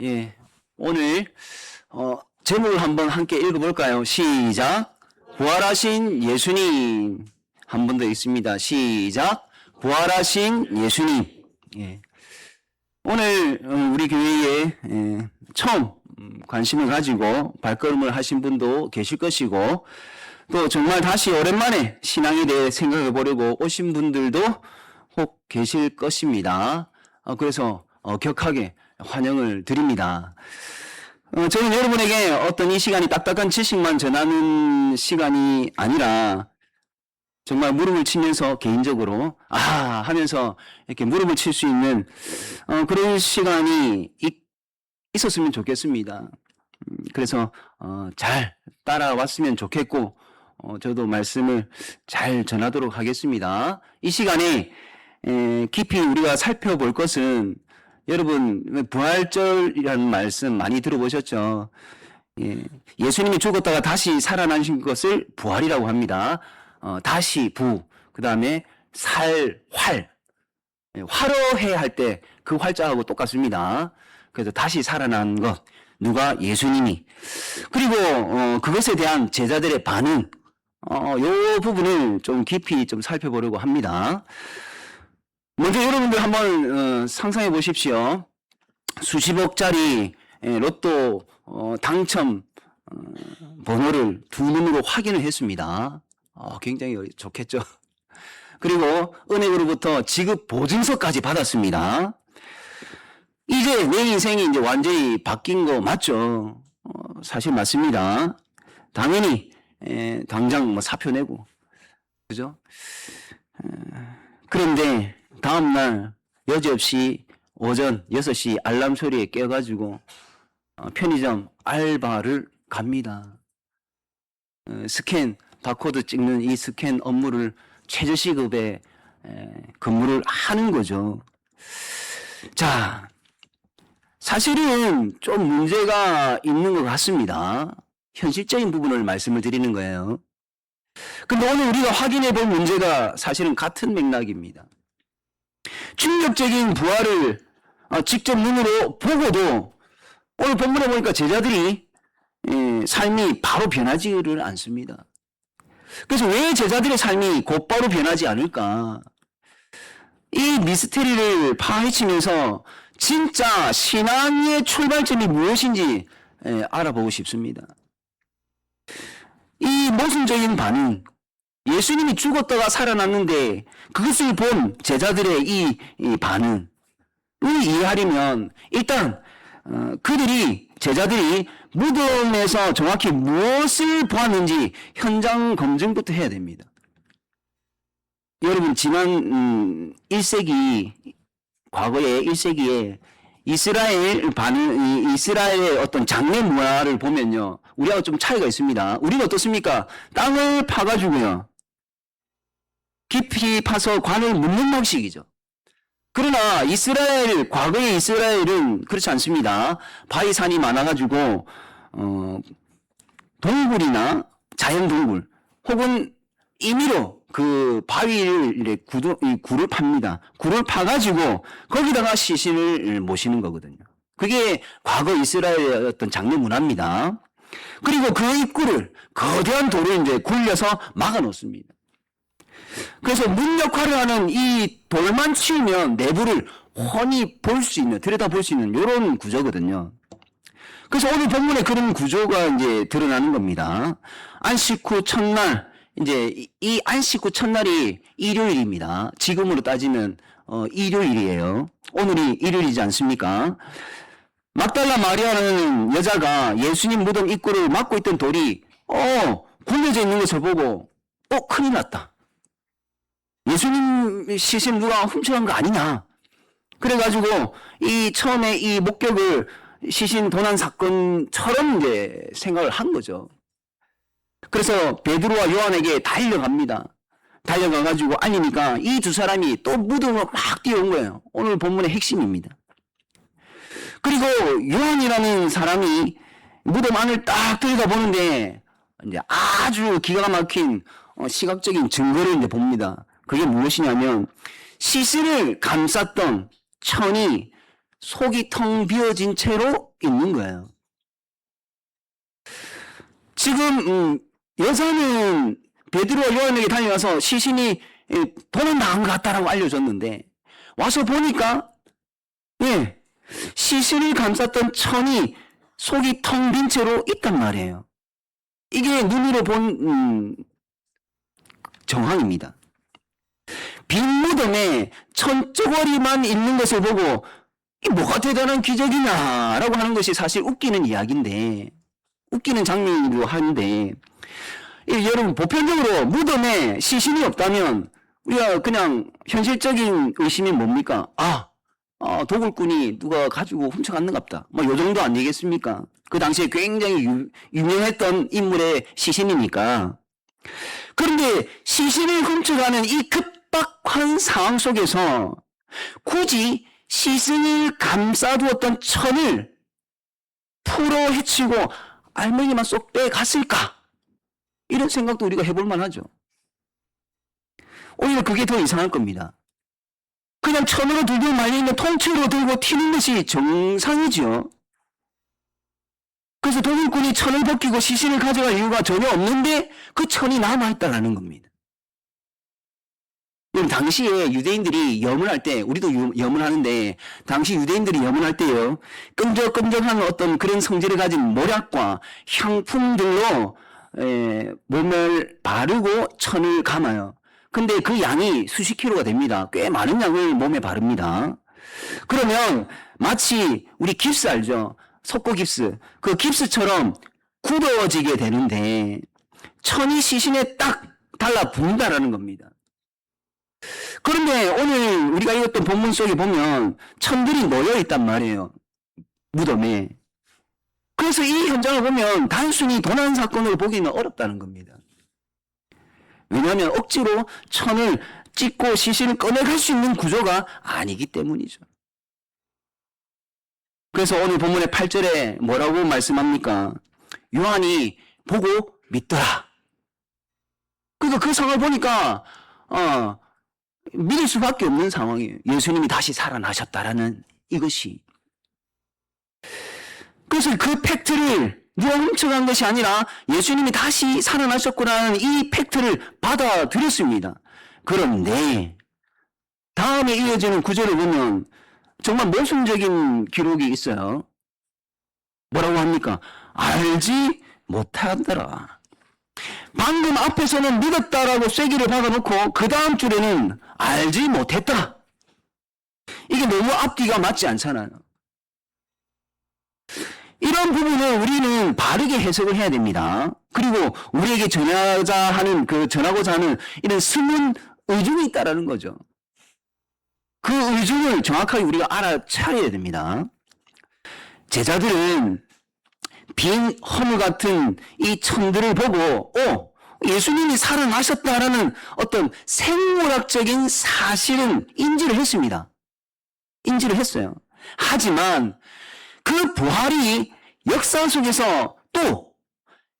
예, 오늘 제목을 한번 함께 읽어볼까요? 시작. 부활하신 예수님. 한 번 더 읽습니다. 시작. 부활하신 예수님. 예. 오늘 우리 교회에 처음 관심을 가지고 발걸음을 하신 분도 계실 것이고, 또 정말 다시 오랜만에 신앙에 대해 생각해 보려고 오신 분들도 혹 계실 것입니다. 그래서 격하게 환영을 드립니다. 저는 여러분에게 어떤 이 시간이 딱딱한 지식만 전하는 시간이 아니라 정말 무릎을 치면서 개인적으로 하면서 이렇게 무릎을 칠 수 있는 그런 시간이 있었으면 좋겠습니다. 그래서 잘 따라왔으면 좋겠고, 저도 말씀을 잘 전하도록 하겠습니다. 이 시간에 깊이 우리가 살펴볼 것은, 여러분 부활절이라는 말씀 많이 들어보셨죠? 예수님이 죽었다가 다시 살아나신 것을 부활이라고 합니다. 다시 그 다음에 활. 화로해 할 때 그 활자하고 똑같습니다. 그래서 다시 살아난 것, 누가? 예수님이. 그리고 그것에 대한 제자들의 반응, 요 부분을 좀 깊이 좀 살펴보려고 합니다. 먼저 여러분들 한번 상상해 보십시오. 수십억짜리 로또 당첨 번호를 두 눈으로 확인을 했습니다. 굉장히 좋겠죠. 그리고 은행으로부터 지급 보증서까지 받았습니다. 이제 내 인생이 이제 완전히 바뀐 거 맞죠? 사실 맞습니다. 당연히 당장 뭐 사표 내고, 그죠? 그런데 다음날 여지없이 오전 6시 알람 소리에 깨가지고 편의점 알바를 갑니다. 스캔 바코드 찍는 이 스캔 업무를 최저시급에 근무를 하는 거죠. 자, 사실은 좀 문제가 있는 것 같습니다. 현실적인 부분을 말씀을 드리는 거예요. 근데 오늘 우리가 확인해 볼 문제가 사실은 같은 맥락입니다. 충격적인 부활을 직접 눈으로 보고도 오늘 본문에 보니까 제자들이 삶이 바로 변하지를 않습니다. 그래서 왜 제자들의 삶이 곧바로 변하지 않을까? 이 미스테리를 파헤치면서 진짜 신앙의 출발점이 무엇인지 알아보고 싶습니다. 이 모순적인 반응, 예수님이 죽었다가 살아났는데 그것을 본 제자들의 이 반응을 이해하려면 일단 제자들이 무덤에서 정확히 무엇을 보았는지 현장 검증부터 해야 됩니다. 여러분, 지난 1세기, 과거의 1세기에 이스라엘의 어떤 장례 문화를 보면요, 우리하고 좀 차이가 있습니다. 우리는 어떻습니까? 땅을 파가지고요, 깊이 파서 관을 묻는 방식이죠. 그러나 과거의 이스라엘은 그렇지 않습니다. 바위산이 많아가지고 동굴이나 자연동굴 혹은 임의로 그 바위를 굴을 팝니다. 굴을 파가지고 거기다가 시신을 모시는 거거든요. 그게 과거 이스라엘의 어떤 장례 문화입니다. 그리고 그 입구를 거대한 돌을 이제 굴려서 막아 놓습니다. 그래서 문 역할을 하는 이 돌만 치우면 내부를 훤히 들여다 볼 수 있는 이런 구조거든요. 그래서 오늘 본문에 그런 구조가 이제 드러나는 겁니다. 안식 후 첫날, 이제 이 안식 후 첫날이 일요일입니다. 지금으로 따지면 일요일이에요. 오늘이 일요일이지 않습니까? 막달라 마리아라는 여자가 예수님 무덤 입구를 막고 있던 돌이 굴려져 있는 것을 보고 큰일 났다. 예수님 시신 누가 훔쳐간 거 아니냐. 그래가지고 처음에 이 목격을 시신 도난 사건처럼 이제 생각을 한 거죠. 그래서 베드로와 요한에게 달려갑니다. 달려가가지고 알리니까 이 두 사람이 또 무덤으로 막 뛰어온 거예요. 오늘 본문의 핵심입니다. 그리고 요한이라는 사람이 무덤 안을 딱 들여다보는데 이제 아주 기가 막힌 시각적인 증거를 이제 봅니다. 그게 무엇이냐면 시신을 감쌌던 천이 속이 텅 비어진 채로 있는 거예요. 지금 여자는 베드로와 요한에게 달려와서 시신이 돈을 나은 것 같다라고 알려줬는데 와서 보니까 시신을 감쌌던 천이 속이 텅 빈 채로 있단 말이에요. 이게 눈으로 본 정황입니다. 빈 무덤에 천조거리만 있는 것을 보고 이 뭐가 대단한 기적이냐라고 하는 것이 사실 웃기는 이야기인데, 웃기는 장면이기도 한데, 여러분 보편적으로 무덤에 시신이 없다면 우리가 그냥 현실적인 의심이 뭡니까? 도굴꾼이 누가 가지고 훔쳐갔는갑다. 뭐 요 정도 아니겠습니까? 그 당시에 굉장히 유명했던 인물의 시신이니까. 그런데 시신을 훔쳐가는 이 급박한 상황 속에서 굳이 시신을 감싸두었던 천을 풀어 헤치고 알맹이만 쏙 빼갔을까? 이런 생각도 우리가 해볼 만하죠. 오히려 그게 더 이상할 겁니다. 그냥 천으로 들고 말려있는 통째로 들고 튀는 것이 정상이죠. 그래서 도굴꾼이 천을 벗기고 시신을 가져갈 이유가 전혀 없는데 그 천이 남아있다라는 겁니다. 당시에 유대인들이 염을 때, 우리도 염을 하는데, 당시 유대인들이 염을 할 때요, 끈적끈적한 어떤 그런 성질을 가진 모략과 향품들로 몸을 바르고 천을 감아요. 근데 그 양이 수십 킬로가 됩니다. 꽤 많은 양을 몸에 바릅니다. 그러면 마치 우리 깁스 알죠? 석고 깁스. 그 깁스처럼 굳어지게 되는데 천이 시신에 딱 달라붙는다라는 겁니다. 그런데 오늘 우리가 읽었던 본문 속에 보면 천들이 놓여 있단 말이에요. 무덤에. 그래서 이 현장을 보면 단순히 도난 사건으로 보기는 어렵다는 겁니다. 왜냐하면 억지로 천을 찢고 시신을 꺼내갈 수 있는 구조가 아니기 때문이죠. 그래서 오늘 본문의 8절에 뭐라고 말씀합니까? 요한이 보고 믿더라. 그러니까 그 상황을 보니까 믿을 수밖에 없는 상황이에요. 예수님이 다시 살아나셨다라는 이것이. 그래서 그 팩트를 누가 훔쳐간 것이 아니라 예수님이 다시 살아나셨구나는 이 팩트를 받아들였습니다. 그런데 다음에 이어지는 구절을 보면 정말 모순적인 기록이 있어요. 뭐라고 합니까? 알지 못하더라. 방금 앞에서는 믿었다라고 쐐기를 박아놓고 그 다음 줄에는 알지 못했다. 이게 너무 앞뒤가 맞지 않잖아요. 이런 부분을 우리는 바르게 해석을 해야 됩니다. 그리고 우리에게 전하고자 하는 이런 숨은 의중이 있다라는 거죠. 그 의중을 정확하게 우리가 알아차려야 됩니다. 제자들은 빈 허물 같은 이 천들을 보고 예수님이 살아나셨다라는 어떤 생물학적인 사실은 인지를 했습니다. 인지를 했어요. 하지만 그 부활이 역사 속에서 또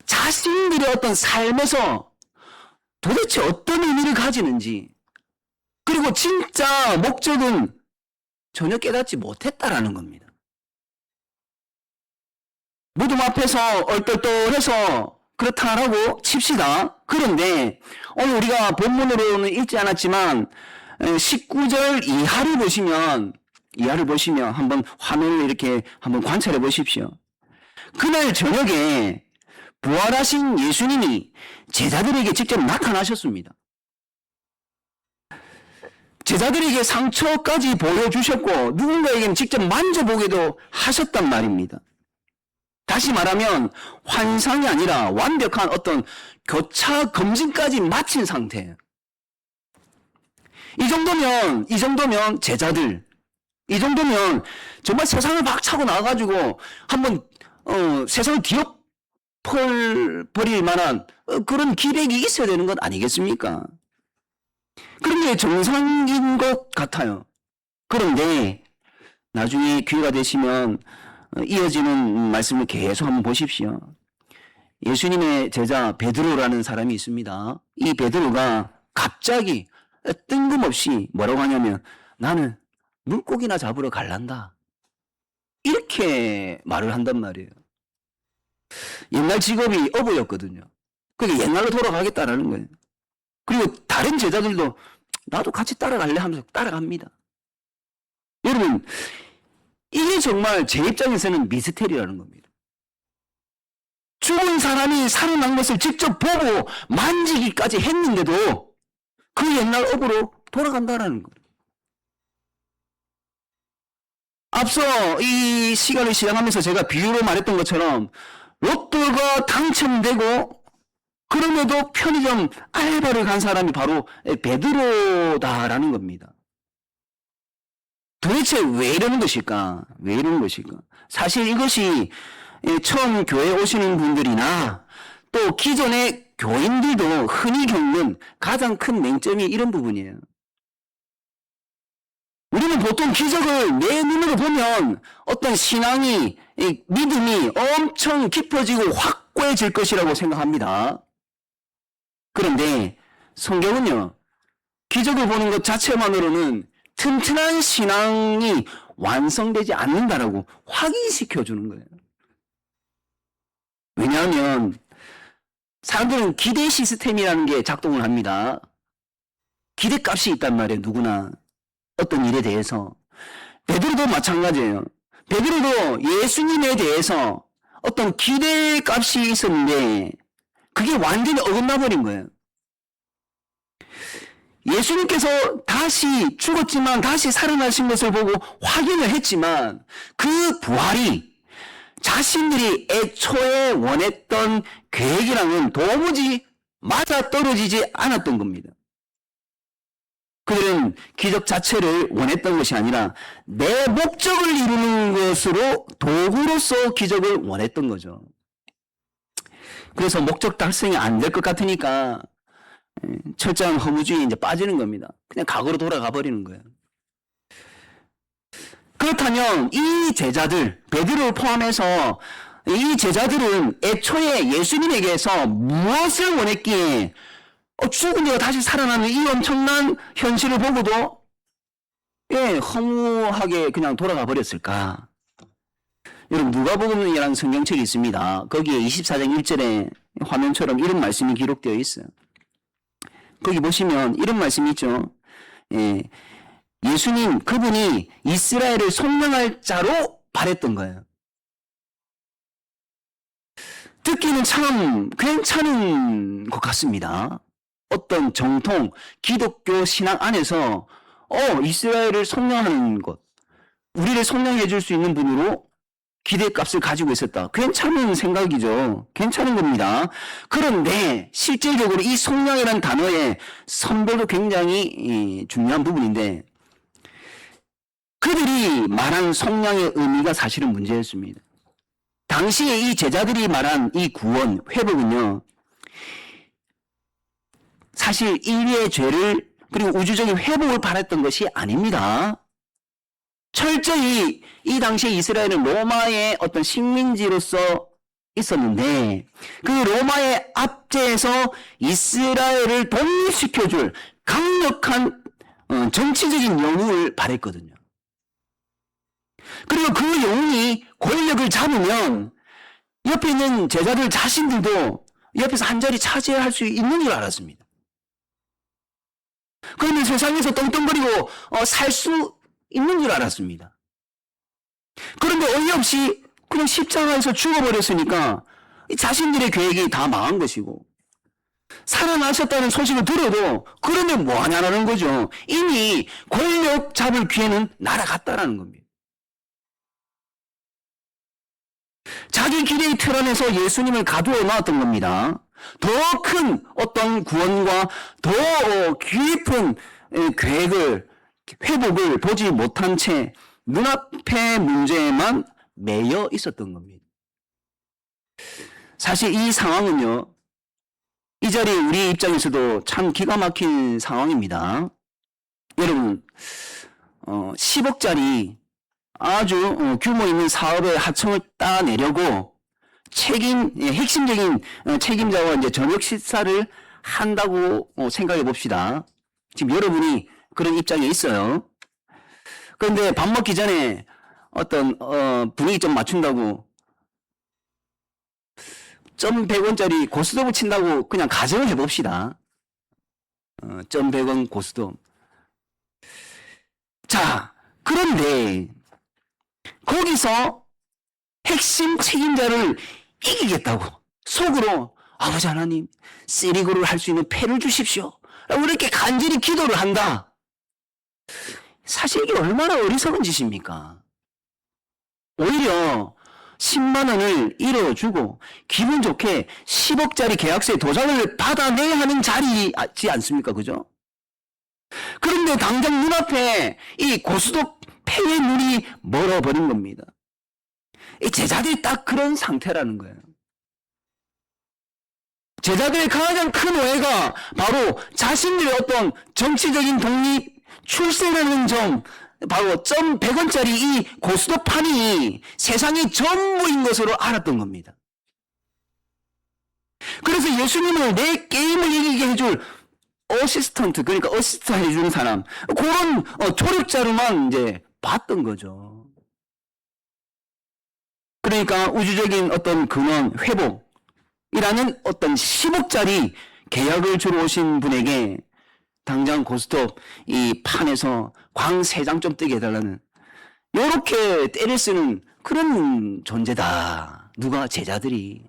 자신들의 어떤 삶에서 도대체 어떤 의미를 가지는지, 그리고 진짜 목적은 전혀 깨닫지 못했다라는 겁니다. 무덤 앞에서 얼떨떨해서 그렇다라고 칩시다. 그런데 오늘 우리가 본문으로는 읽지 않았지만 19절 이하를 보시면 한번 화면을 이렇게 한번 관찰해 보십시오. 그날 저녁에 부활하신 예수님이 제자들에게 직접 나타나셨습니다. 제자들에게 상처까지 보여주셨고 누군가에게는 직접 만져보기도 하셨단 말입니다. 다시 말하면 환상이 아니라 완벽한 어떤 교차 검진까지 마친 상태예요. 이 정도면 제자들, 이 정도면 정말 세상을 박차고 나와가지고 한번 세상을 뒤엎어버릴 만한 그런 기력이 있어야 되는 것 아니겠습니까? 그런 게 정상인 것 같아요. 그런데 나중에 기회가 되시면 이어지는 말씀을 계속 한번 보십시오. 예수님의 제자 베드로라는 사람이 있습니다. 이 베드로가 갑자기 뜬금없이 뭐라고 하냐면 나는 물고기나 잡으러 갈란다. 이렇게 말을 한단 말이에요. 옛날 직업이 어부였거든요. 그게 옛날로 돌아가겠다라는 거예요. 그리고 다른 제자들도 나도 같이 따라갈래 하면서 따라갑니다. 여러분, 이게 정말 제 입장에서는 미스테리라는 겁니다. 죽은 사람이 살아난 것을 직접 보고 만지기까지 했는데도 그 옛날 업으로 돌아간다라는 거예요. 앞서 이 시간을 시작하면서 제가 비유로 말했던 것처럼 로또가 당첨되고 그럼에도 편의점 알바를 간 사람이 바로 베드로다라는 겁니다. 도대체 왜 이러는 것일까? 왜 이러는 것일까? 사실 이것이 처음 교회에 오시는 분들이나 또 기존의 교인들도 흔히 겪는 가장 큰 맹점이 이런 부분이에요. 우리는 보통 기적을 내 눈으로 보면 어떤 신앙이, 믿음이 엄청 깊어지고 확고해질 것이라고 생각합니다. 그런데 성경은요, 기적을 보는 것 자체만으로는 튼튼한 신앙이 완성되지 않는다라고 확인시켜 주는 거예요. 왜냐하면 사람들은 기대 시스템이라는 게 작동을 합니다. 기대값이 있단 말이에요, 누구나. 어떤 일에 대해서. 베드로도 마찬가지예요. 베드로도 예수님에 대해서 어떤 기대값이 있었는데 그게 완전히 어긋나 버린 거예요. 예수님께서 다시 죽었지만 다시 살아나신 것을 보고 확인을 했지만 그 부활이 자신들이 애초에 원했던 계획이랑은 도무지 맞아떨어지지 않았던 겁니다. 그들은 기적 자체를 원했던 것이 아니라 내 목적을 이루는 것으로 도구로서 기적을 원했던 거죠. 그래서 목적 달성이 안 될 것 같으니까 철저한 허무주의에 이제 빠지는 겁니다. 그냥 과거로 돌아가 버리는 거예요. 그렇다면 이 제자들, 베드로를 포함해서 이 제자들은 애초에 예수님에게서 무엇을 원했기에 죽은 자가 다시 살아나는 이 엄청난 현실을 보고도 허무하게 그냥 돌아가 버렸을까? 여러분, 누가복음이라는 성경책이 있습니다. 거기에 24장 1절에 화면처럼 이런 말씀이 기록되어 있어요. 거기 보시면 이런 말씀이 있죠. 예수님, 그분이 이스라엘을 속량할 자로 바랬던 거예요. 듣기는 참 괜찮은 것 같습니다. 어떤 정통 기독교 신앙 안에서 이스라엘을 속량하는 것, 우리를 속량해 줄 수 있는 분으로 기대값을 가지고 있었다. 괜찮은 생각이죠. 괜찮은 겁니다. 그런데 실질적으로 이 속량이라는 단어의 선배도 굉장히 중요한 부분인데 그들이 말한 속량의 의미가 사실은 문제였습니다. 당시에 이 제자들이 말한 이 구원, 회복은요, 사실 인류의 죄를 그리고 우주적인 회복을 바랐던 것이 아닙니다. 철저히 이 당시에 이스라엘은 로마의 어떤 식민지로서 있었는데 그 로마의 압제에서 이스라엘을 독립시켜줄 강력한 정치적인 영웅을 바랬거든요. 그리고 그 영웅이 권력을 잡으면 옆에 있는 제자들 자신들도 옆에서 한 자리 차지할 수 있는 줄 알았습니다. 그러면 세상에서 떵떵거리고 살 수 있는 줄 알았습니다. 그런데 어이없이 그냥 십자가에서 죽어버렸으니까 자신들의 계획이 다 망한 것이고 살아나셨다는 소식을 들어도 그러면 뭐 하냐라는 거죠. 이미 권력 잡을 기회는 날아갔다라는 겁니다. 자기 기대의 틀 안에서 예수님을 가두어 놨던 겁니다. 더 큰 어떤 구원과 더 깊은 계획을, 회복을 보지 못한 채 눈앞의 문제에만 매여 있었던 겁니다. 사실 이 상황은요, 이 자리 우리 입장에서도 참 기가 막힌 상황입니다. 여러분, 10억짜리 아주 규모 있는 사업의 하청을 따내려고 핵심적인 책임자와 이제 저녁 식사를 한다고 생각해 봅시다. 지금 여러분이 그런 입장에 있어요. 그런데 밥 먹기 전에 어떤 분위기 좀 맞춘다고 1,100원짜리 고스톱을 친다고 그냥 가정을 해봅시다. 1,100원 고스톱. 자, 그런데 거기서 핵심 책임자를 이기겠다고 속으로 아버지 하나님 쓰리고를 할 수 있는 패를 주십시오 라고 이렇게 간절히 기도를 한다. 사실 이게 얼마나 어리석은 짓입니까? 오히려 10만 원을 잃어주고 기분 좋게 10억짜리 계약서에 도장을 받아내야 하는 자리지 않습니까? 그죠? 그런데 당장 눈앞에 이 고스톱 패의 눈이 멀어버린 겁니다. 이 제자들이 딱 그런 상태라는 거예요. 제자들의 가장 큰 오해가 바로 자신들의 어떤 정치적인 독립 출세라는 점, 바로 1,100원짜리 이 고스톱판이 세상의 전부인 것으로 알았던 겁니다. 그래서 예수님을 내 게임을 이기게 해줄 어시스턴트, 그러니까 어시스트 해주는 사람, 그런 조력자로만 이제 봤던 거죠. 그러니까 우주적인 어떤 근원, 회복이라는 어떤 10억짜리 계약을 주러 오신 분에게 당장 고스톱 이 판에서 광 3장 좀 뜨게 해달라는, 요렇게 때를 쓰는 그런 존재다. 누가? 제자들이.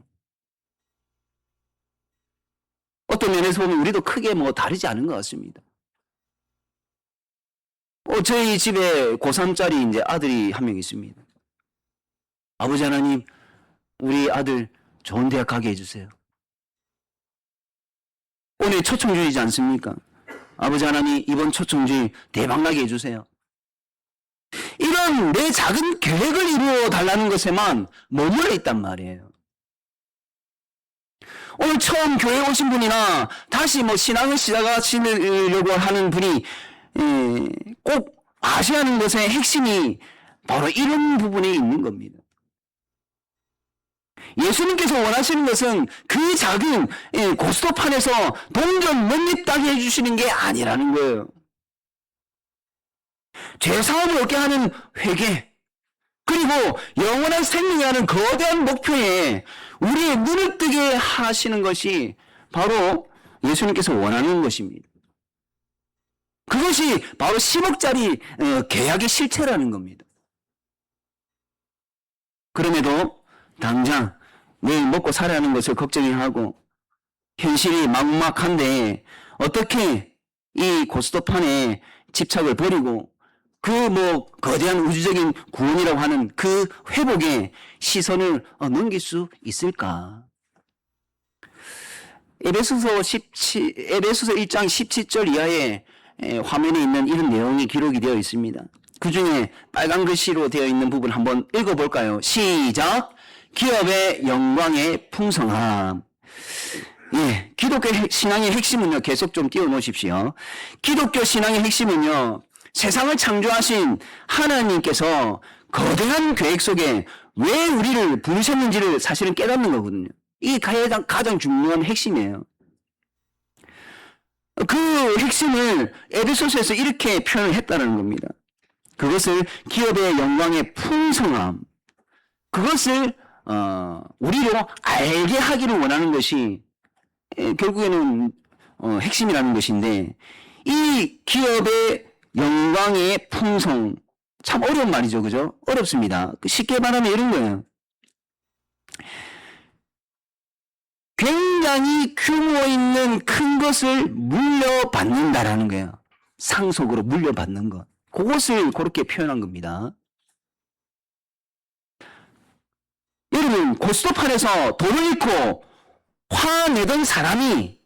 어떤 면에서 보면 우리도 크게 뭐 다르지 않은 것 같습니다. 저희 집에 고3짜리 이제 아들이 한 명 있습니다. 아버지 하나님, 우리 아들 좋은 대학 가게 해주세요. 오늘 초청주의지 않습니까? 아버지 하나님, 이번 초청주의 대박나게 해주세요. 이런 내 작은 계획을 이루어 달라는 것에만 머물러 있단 말이에요. 오늘 처음 교회 오신 분이나 다시 뭐 신앙을 시작하시려고 하는 분이 꼭 아셔야 하는 것의 핵심이 바로 이런 부분에 있는 겁니다. 예수님께서 원하시는 것은 그 작은 고스톱판에서 동전 몇 입 따게 해주시는 게 아니라는 거예요. 죄사함을 얻게 하는 회개, 그리고 영원한 생명이라는 거대한 목표에 우리의 눈을 뜨게 하시는 것이 바로 예수님께서 원하는 것입니다. 그것이 바로 10억짜리 계약의 실체라는 겁니다. 그럼에도 당장 내일 먹고 살아야 하는 것을 걱정하고 현실이 막막한데 어떻게 이 고스톱판에 집착을 버리고 그 뭐 거대한 우주적인 구원이라고 하는 그 회복에 시선을 넘길 수 있을까? 에베소서 1장 17절 이하에 화면에 있는 이런 내용이 기록이 되어 있습니다. 그 중에 빨간 글씨로 되어 있는 부분 한번 읽어볼까요? 시작! 기업의 영광의 풍성함. 예, 기독교 신앙의 핵심은요, 계속 좀 띄워 놓으십시오. 기독교 신앙의 핵심은요, 세상을 창조하신 하나님께서 거대한 계획 속에 왜 우리를 부르셨는지를 사실은 깨닫는 거거든요. 이게 가장 중요한 핵심이에요. 그 핵심을 에베소서에서 이렇게 표현을 했다는 겁니다. 그것을 기업의 영광의 풍성함, 그것을 우리로 알게 하기를 원하는 것이 결국에는 핵심이라는 것인데, 이 기업의 영광의 풍성, 참 어려운 말이죠, 그죠? 어렵습니다. 쉽게 말하면 이런 거예요. 굉장히 규모 있는 큰 것을 물려받는다라는 거예요. 상속으로 물려받는 것. 그것을 그렇게 표현한 겁니다. 여러분, 고스톱판에서 돈을 잃고 화내던 사람이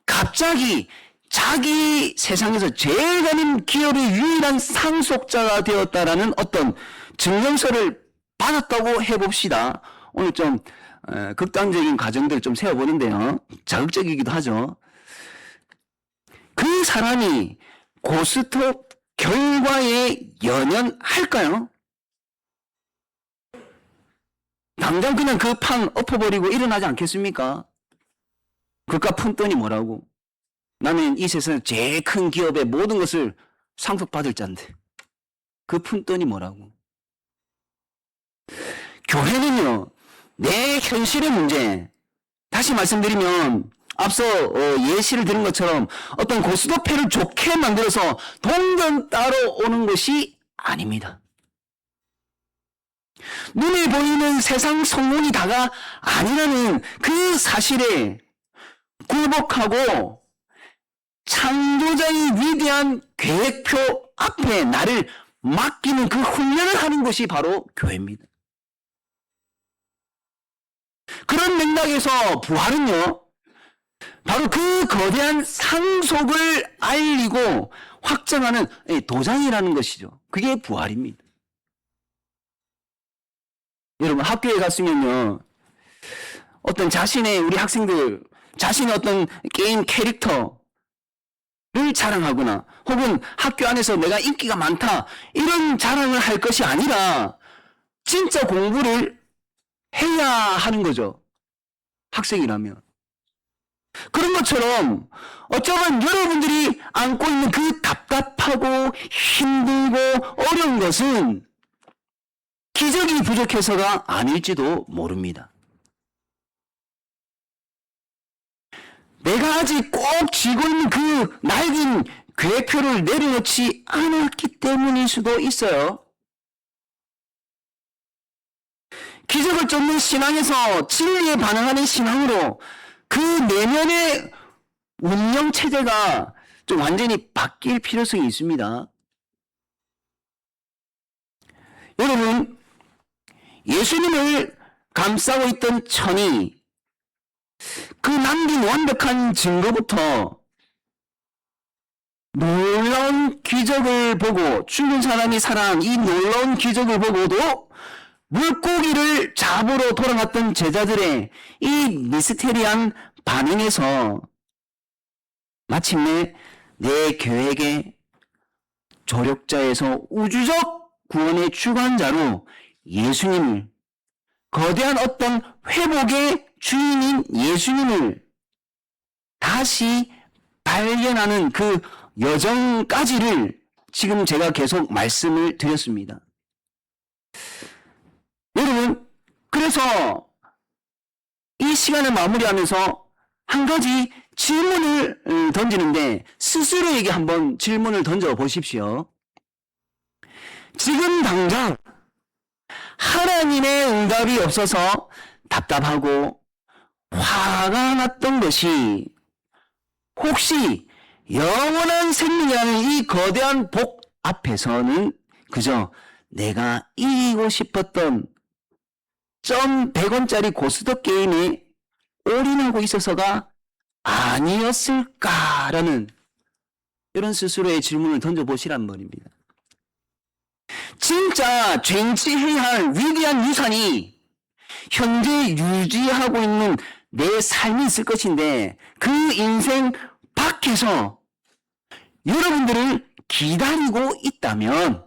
갑자기 자기 세상에서 제일 가는 기업의 유일한 상속자가 되었다라는 어떤 증명서를 받았다고 해봅시다. 오늘 좀 극단적인 가정들을 좀 세워보는데요. 자극적이기도 하죠. 그 사람이 고스톱 결과에 연연할까요? 당장 그냥 그 판 엎어버리고 일어나지 않겠습니까? 그깟 푼돈이 뭐라고? 나는 이 세상 제일 큰 기업의 모든 것을 상속받을 자인데 그 푼돈이 뭐라고? 교회는요, 내 현실의 문제, 다시 말씀드리면 앞서 예시를 드린 것처럼 어떤 고스톱패를 좋게 만들어서 동전 따로 오는 것이 아닙니다. 눈에 보이는 세상 성공이 다가 아니라는 그 사실에 굴복하고 창조자의 위대한 계획표 앞에 나를 맡기는 그 훈련을 하는 것이 바로 교회입니다. 그런 맥락에서 부활은요, 바로 그 거대한 상속을 알리고 확정하는 도장이라는 것이죠. 그게 부활입니다. 여러분, 학교에 갔으면요, 어떤 자신의, 우리 학생들, 자신의 어떤 게임 캐릭터를 자랑하거나 혹은 학교 안에서 내가 인기가 많다, 이런 자랑을 할 것이 아니라 진짜 공부를 해야 하는 거죠. 학생이라면. 그런 것처럼 어쩌면 여러분들이 안고 있는 그 답답하고 힘들고 어려운 것은 기적이 부족해서가 아닐지도 모릅니다. 내가 아직 꼭 쥐고 있는 그 낡은 계획표를 내려놓지 않았기 때문일 수도 있어요. 기적을 쫓는 신앙에서 진리에 반응하는 신앙으로 그 내면의 운영체제가 좀 완전히 바뀔 필요성이 있습니다. 여러분, 예수님을 감싸고 있던 천이 그 남긴 완벽한 증거부터 놀라운 기적을 보고, 죽은 사람이 살아난 이 놀라운 기적을 보고도 물고기를 잡으러 돌아갔던 제자들의 이 미스테리한 반응에서 마침내 내 계획의 조력자에서 우주적 구원의 주관자로 예수님을, 거대한 어떤 회복의 주인인 예수님을 다시 발견하는 그 여정까지를 지금 제가 계속 말씀을 드렸습니다. 여러분, 그래서 이 시간을 마무리하면서 한 가지 질문을 던지는데 스스로에게 한번 질문을 던져 보십시오. 지금 당장 하나님의 응답이 없어서 답답하고 화가 났던 것이 혹시 영원한 생명이라는 이 거대한 복 앞에서는 그저 내가 이기고 싶었던 100원짜리 고스톱 게임에 올인하고 있어서가 아니었을까라는 이런 스스로의 질문을 던져보시란 말입니다. 진짜 쟁취해야 할 위대한 유산이 현재 유지하고 있는 내 삶이 있을 것인데 그 인생 밖에서 여러분들을 기다리고 있다면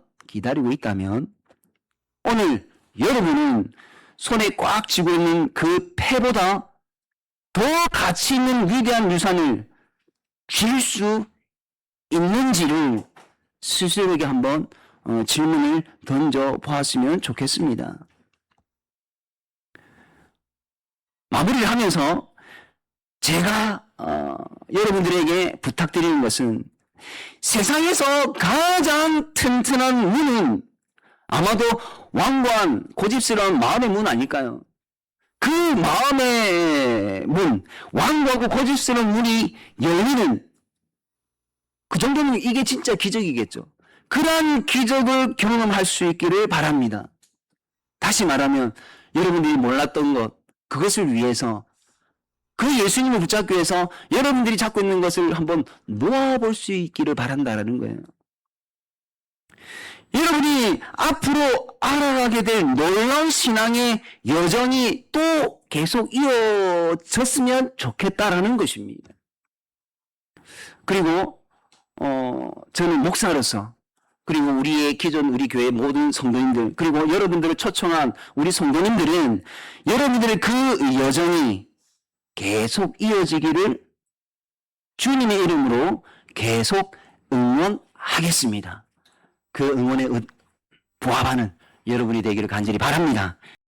오늘 여러분은 손에 꽉 쥐고 있는 그 패보다 더 가치 있는 위대한 유산을 줄 수 있는지를 스스로에게 한번 질문을 던져 보았으면 좋겠습니다. 마무리를 하면서 제가 여러분들에게 부탁드리는 것은 세상에서 가장 튼튼한 문은 아마도 완고한 고집스러운 마음의 문 아닐까요? 그 마음의 문, 완고하고 고집스러운 문이 열리는 그 정도면 이게 진짜 기적이겠죠. 그러한 기적을 경험할 수 있기를 바랍니다. 다시 말하면 여러분들이 몰랐던 것, 그것을 위해서 그 예수님을 붙잡기 위해서 여러분들이 잡고 있는 것을 한번 놓아볼 수 있기를 바란다라는 거예요. 여러분이 앞으로 알아가게 될 놀라운 신앙의 여정이 또 계속 이어졌으면 좋겠다라는 것입니다. 그리고 저는 목사로서 그리고 우리의 기존 우리 교회 모든 성도님들 그리고 여러분들을 초청한 우리 성도님들은 여러분들의 그 여정이 계속 이어지기를 주님의 이름으로 계속 응원하겠습니다. 그 응원에 부합하는 여러분이 되기를 간절히 바랍니다.